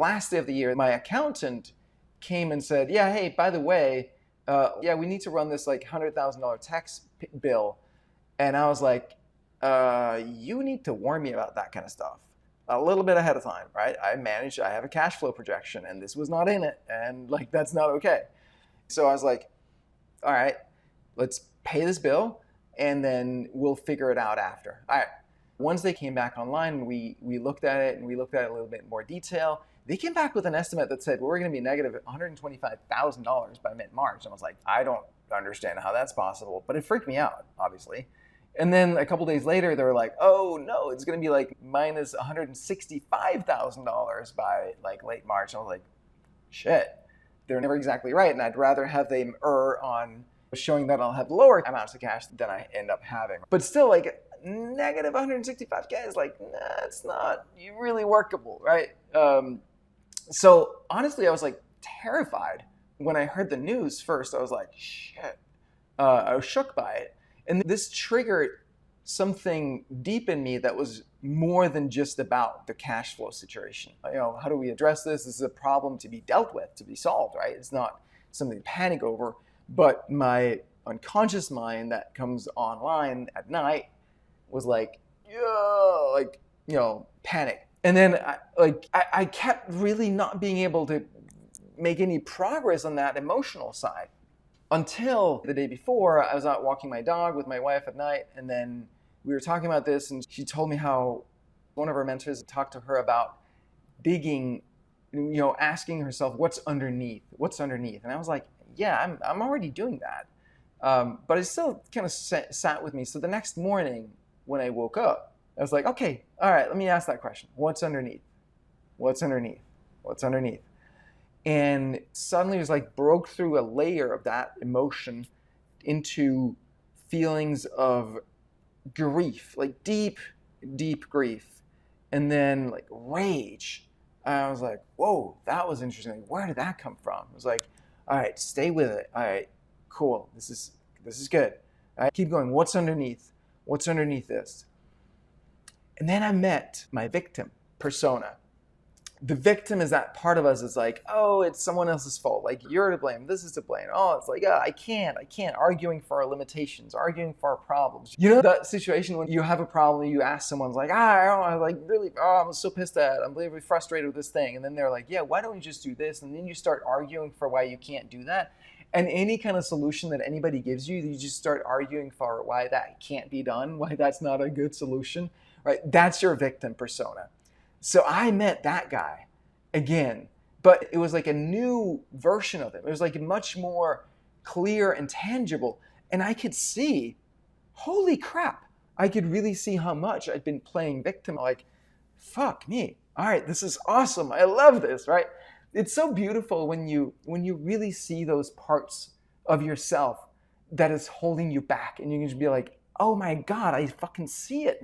Last day of the year, my accountant came and said, yeah, hey, by the way, yeah, we need to run this like $100,000 tax bill. And I was like, you need to warn me about that kind of stuff a little bit ahead of time, right? I have a cash flow projection and this was not in it. And like, that's not okay. So I was like, all right, let's pay this bill and then we'll figure it out after. All right. Once they came back online, we looked at it and we looked at it a little bit more detail. They came back with an estimate that said, well, we're going to be negative $125,000 by mid-March. And I was like, I don't understand how that's possible, but it freaked me out, obviously. And then a couple days later, they were like, oh no, it's going to be like minus $165,000 by like late March. And I was like, shit, they're never exactly right. And I'd rather have them err on showing that I'll have lower amounts of cash than I end up having. But still, like, negative 165K is like, nah, it's not really workable, right? So honestly, I was like terrified when I heard the news first. I was like, shit. I was shook by it. And this triggered something deep in me that was more than just about the cash flow situation. You know, how do we address this? This is a problem to be dealt with, to be solved, right? It's not something to panic over. But my unconscious mind that comes online at night was like, yeah, like, you know, panic. And then I kept really not being able to make any progress on that emotional side until the day before. I was out walking my dog with my wife at night, and then we were talking about this, and she told me how one of her mentors talked to her about digging, you know, asking herself, what's underneath? What's underneath? And I was like, yeah, I'm already doing that. But it still kind of sat with me. So the next morning when I woke up, I was like, okay, all right, let me ask that question. What's underneath? What's underneath? What's underneath? And suddenly it was like broke through a layer of that emotion into feelings of grief, like deep, deep grief. And then like rage. I was like, whoa, that was interesting. Like, where did that come from? It was like, all right, stay with it. All right, cool. This is good. All right, keep going. What's underneath? What's underneath this? And then I met my victim persona. The victim is that part of us that's like, oh, it's someone else's fault. Like, you're to blame. This is to blame. Oh, it's like, I can't. Arguing for our limitations, arguing for our problems. You know that situation when you have a problem, you ask someone, like, I don't know, like, really, I'm so pissed at it. I'm really frustrated with this thing. And then they're like, yeah, why don't we just do this? And then you start arguing for why you can't do that. And any kind of solution that anybody gives you, you just start arguing for why that can't be done, why that's not a good solution, right? That's your victim persona. So I met that guy again, but it was like a new version of him. It was like much more clear and tangible. And I could see, holy crap, I could really see how much I'd been playing victim. Like, fuck me. All right, this is awesome. I love this, right? It's so beautiful when you really see those parts of yourself that is holding you back, and you can just be like, oh my God, I fucking see it.